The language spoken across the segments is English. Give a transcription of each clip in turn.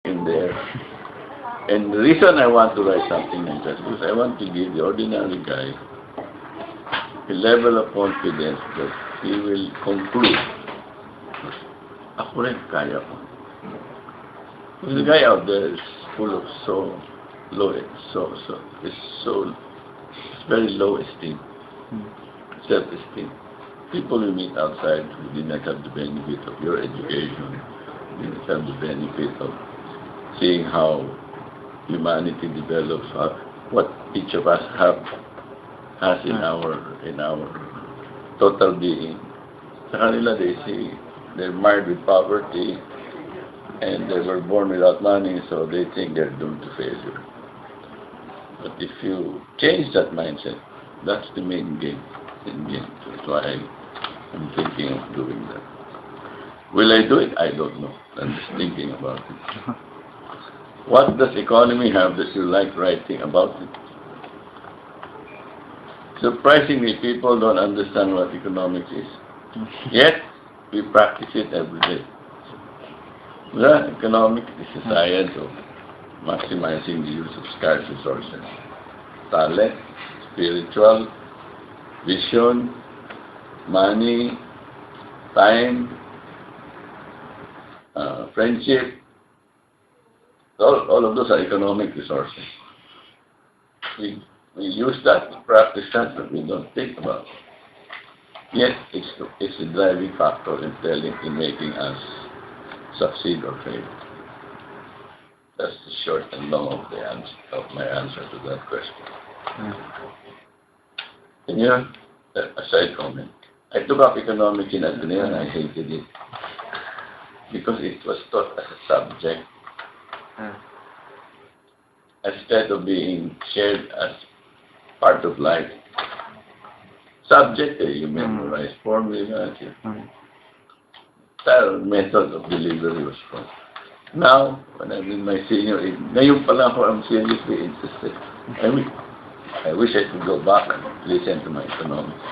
in there. And the reason I want to write something like that is I want to give the ordinary guy a level of confidence that he will conclude. Ako rin, kaya ko. Because the guy out there is full of so low, it's very low esteem, self-esteem. People you meet outside who did not have the benefit of your education, did not have the benefit of seeing how humanity develops, what each of us has in our total being. Sa kanila, they see they're marred with poverty and they were born without money, so they think they're doomed to failure. But if you change that mindset, that's the main game. That's why I'm thinking of doing that. Will I do it? I don't know. I'm just thinking about it. What does economy have that you like writing about it? Surprisingly, people don't understand what economics is. Yet, we practice it every day. Yeah, economics is a science of maximizing the use of scarce resources. Talent, spiritual, vision, money, time, friendship. All of those are economic resources. We use that to practice that, but we don't think about it. Yet, it's the driving factor in making us succeed or fail. That's the short and long of my answer to that question. And yeah, a side comment. I took up economics in Ateneo and I hated it because it was taught as a subject instead of being shared as part of life. Subject, you memorize formula. The method of delivery was wrong. Now, when I'm in my senior age, ngayon pala ako I'm seriously interested. I wish I could go back and listen to my economics.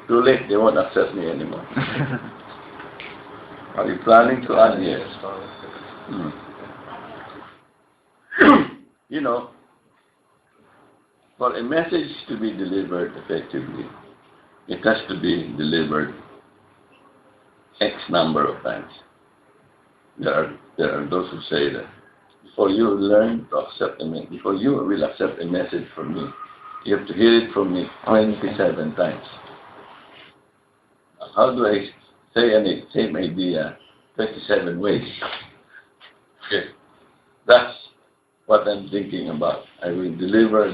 Too late, they won't accept me anymore. Are you planning to add? Yes. You know, for a message to be delivered effectively, it has to be delivered X number of times. There are those who say that before you learn to accept before you will accept a message from me, you have to hear it from me 27 times. How do I say any same idea 27 ways? Okay, that's what I'm thinking about. I will deliver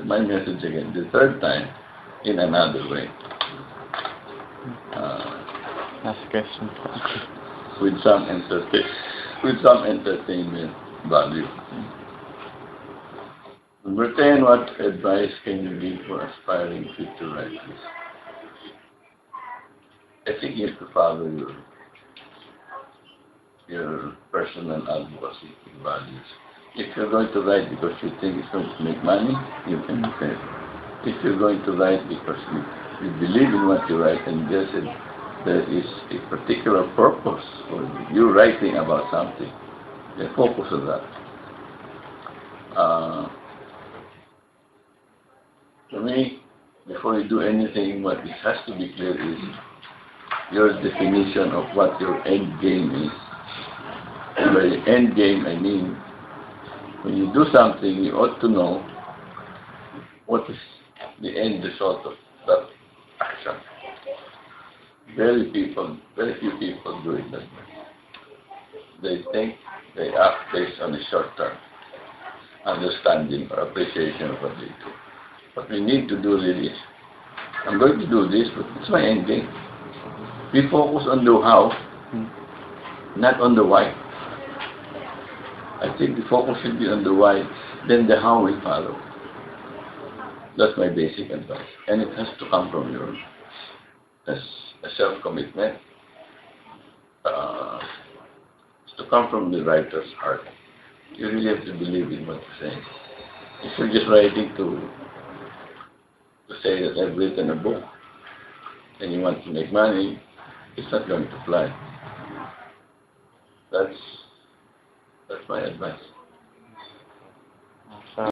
my message again the third time in another way. That's a question. With some entertainment value. Number 10, what advice can you give for aspiring future writers? I think you have to follow your personal advocacy values. If you're going to write because you think it's going to make money, you can do it. If you're going to write because you believe in what you write and there is a particular purpose for you writing about something, then focus on that. For me, before you do anything, what it has to be clear is your definition of what your end game is. And by end game, I mean, when you do something, you ought to know what is the end result of that action. Very few people do it that way. They think, they act based on a short-term understanding or appreciation of what they do. What we need to do really is, I'm going to do this, but it's my end game. We focus on the how, not on the why. I think the focus should be on the why, then the how will follow. That's my basic advice. And it has to come from your a self-commitment. It's to come from the writer's heart. You really have to believe in what you're saying. If you're just writing to say that I've written a book and you want to make money, it's not going to fly. That's my advice. So,